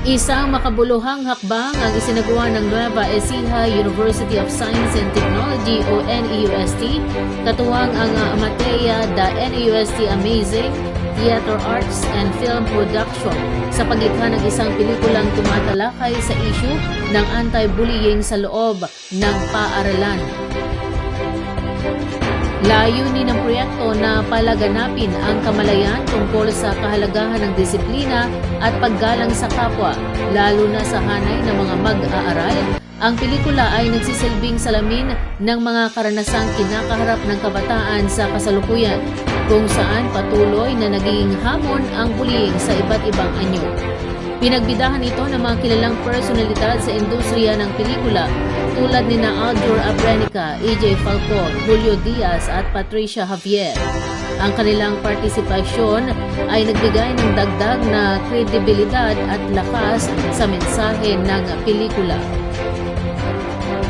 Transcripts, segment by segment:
Isang makabuluhang hakbang ang isinagawa ng Nueva Ecija University of Science and Technology o NEUST, katuwang ang Amatea the NEUST Amazing Theater Arts and Film Production sa paglikha ng isang pelikulang tumatalakay sa issue ng anti-bullying sa loob ng paaralan. Layunin ng proyekto na palaganapin ang kamalayan tungkol sa kahalagahan ng disiplina at paggalang sa kapwa, lalo na sa hanay ng mga mag-aaral. Ang pelikula ay nagsisilbing salamin ng mga karanasang kinakaharap ng kabataan sa kasalukuyan, kung saan patuloy na naging hamon ang bullying sa iba't ibang anyo. Pinagbidahan ito ng mga kilalang personalidad sa industriya ng pelikula tulad ni Aldur Abrenica, EJ Falcon, Julio Diaz at Patricia Javier. Ang kanilang partisipasyon ay nagbigay ng dagdag na kredibilidad at lakas sa mensahe ng pelikula.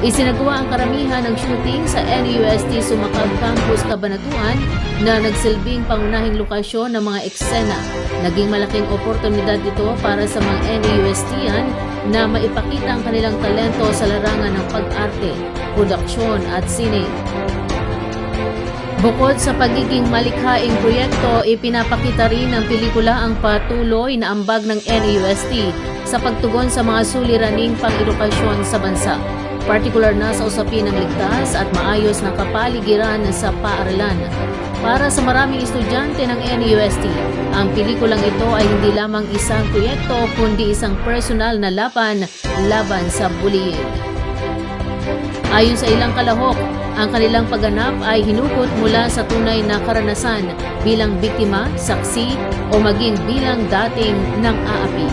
Isinagawa ang karamihan ng shooting sa NEUST Sumakab Campus Cabanatuan na nagsilbing pangunahing lokasyon ng mga eksena. Naging malaking oportunidad ito para sa mga NEUSTian na maipakita ang kanilang talento sa larangan ng pag-arte, produksyon at sine. Bukod sa pagiging malikhaing proyekto, ipinapakita rin ng pelikula ang patuloy na ambag ng NEUST sa pagtugon sa mga suliraning pang-edukasyon sa bansa, partikular na sa usapin ng ligtas at maayos na kapaligiran sa paaralan. Para sa maraming estudyante ng NEUST, ang pelikulang ito ay hindi lamang isang proyekto kundi isang personal na laban sa bullying. Ayon sa ilang kalahok, ang kanilang pagganap ay hinugot mula sa tunay na karanasan bilang biktima, saksi o maging bilang dating ng aapi.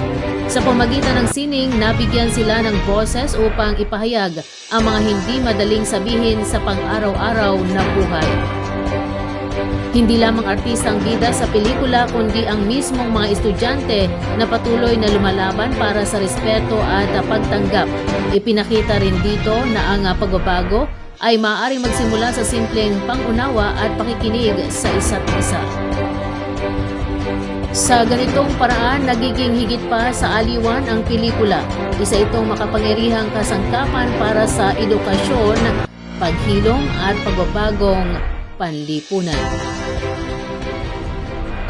Sa pamagitan ng sining, nabigyan sila ng boses upang ipahayag ang mga hindi madaling sabihin sa pang-araw-araw na buhay. Hindi lamang artista ang bida sa pelikula kundi ang mismong mga estudyante na patuloy na lumalaban para sa respeto at pagtanggap. Ipinakita rin dito na ang pagbabago ay maaaring magsimula sa simpleng pangunawa at pakikinig sa isa't isa. Sa ganitong paraan, nagiging higit pa sa aliwan ang pelikula. Isa itong makapangyarihang kasangkapan para sa edukasyon, paghilom at pagbabagong panlipunan.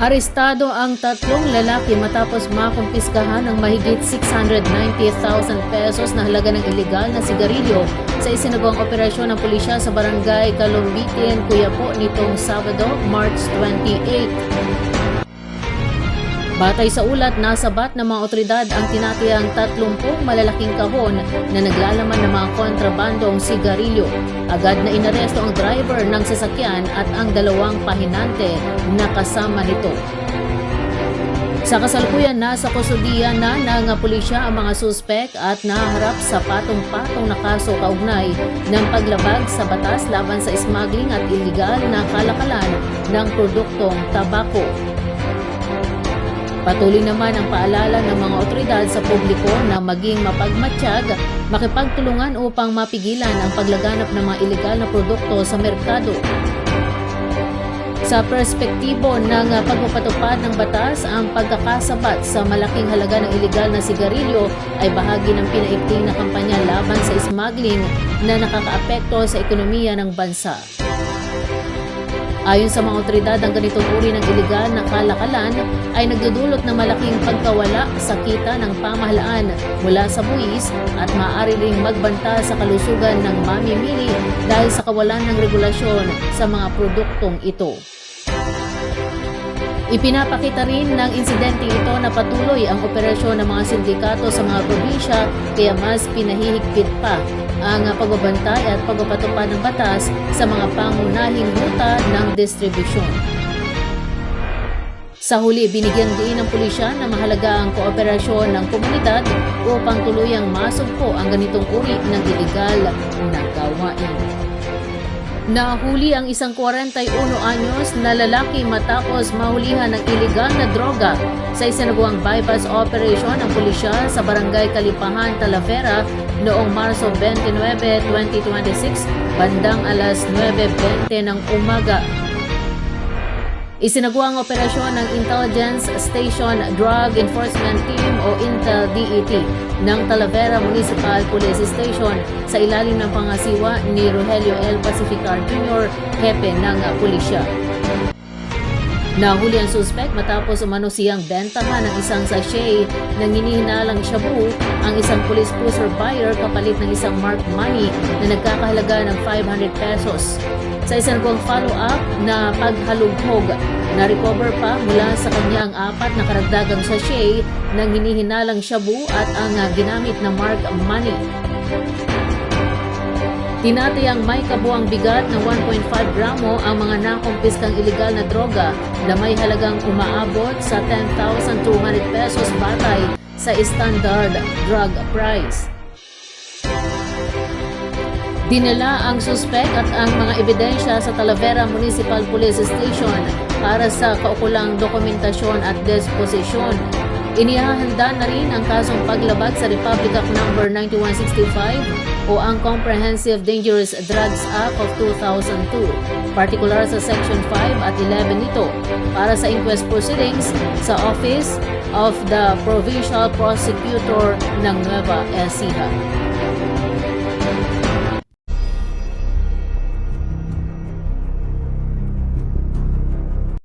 Arestado ang 3 lalaki matapos makumpiskahan ng mahigit 690,000 pesos na halaga ng ilegal na sigarilyo sa isinagawang operasyon ng pulisya sa barangay Kalumbitin, Cuyapo nitong Sabado, March 28. Batay sa ulat, nasabat ng mga otoridad ang tinatayang 30 malalaking kahon na naglalaman ng mga kontrabandong sigarilyo. Agad na inaresto ang driver ng sasakyan at ang 2 pahinante na kasama nito. Sa kasalukuyan, nasa kustudiya na ng pulisya ang mga suspek at naharap sa patong-patong na kaso kaugnay ng paglabag sa batas laban sa smuggling at iligal na kalakalan ng produktong tabako. Patuloy naman ang paalala ng mga otoridad sa publiko na maging mapagmatsyag, makipagtulungan upang mapigilan ang paglaganap ng mga ilegal na produkto sa merkado. Sa perspektibo ng pagpapatupad ng batas, ang pagkakasabat sa malaking halaga ng ilegal na sigarilyo ay bahagi ng pinaigting na kampanya laban sa smuggling na nakakaapekto sa ekonomiya ng bansa. Ayon sa mga otoridad, ang ganitong uri ng ilegal na kalakalan ay nagdudulot ng malaking pagkawala sa kita ng pamahalaan mula sa buwis at maaari ring magbanta sa kalusugan ng mamimili dahil sa kawalan ng regulasyon sa mga produktong ito. Ipinapakita rin ng insidente ito na patuloy ang operasyon ng mga sindikato sa mga probinsya, kaya mas pinahihigpit pa ang pagbabantay at pagpapatupad ng batas sa mga pangunahing ruta ng distribusyon. Sa huli, binigyan din ng pulisya na mahalaga ang kooperasyon ng komunidad upang tuluyang masugpo ang ganitong uri ng iligal na gawain. Nahuli ang isang 41 anyos na lalaki matapos mahulihan ng ilegal na droga sa isinagawang bypass operation ng pulisya sa Barangay Kalipahan, Talavera noong Marso 29, 2026, bandang alas 9:20 ng umaga. Isinagawa ang operasyon ng Intelligence Station Drug Enforcement Team o Intel-DET ng Talavera Municipal Police Station sa ilalim ng pangasiwa ni Rogelio L. Pacificar Jr., hepe ng pulisya. Nahuli ang suspect matapos umano siyang bentahan ng isang sachet ng hinihinalang shabu ang isang police cruiser buyer kapalit ng isang marked money na nagkakahalaga ng 500 pesos. Sa isang buwang follow-up na paghalughog, na-recover pa mula sa kanya ang 4 na karagdagang sachet ng hinihinalang shabu at ang ginamit na marked money. Tinatayang may kabuang bigat ng 1.5 gramo ang mga nakumpiskang ilegal na droga na may halagang umaabot sa 10,200 pesos batay sa standard drug price. Dinala ang suspect at ang mga ebidensya sa Talavera Municipal Police Station para sa kaukulang dokumentasyon at disposisyon. Inihahanda na rin ang kasong paglabag sa Republic Act No. 9165 o ang Comprehensive Dangerous Drugs Act of 2002, partikular sa Section 5 at 11 nito, para sa inquest proceedings sa Office of the Provincial Prosecutor ng Nueva Ecija.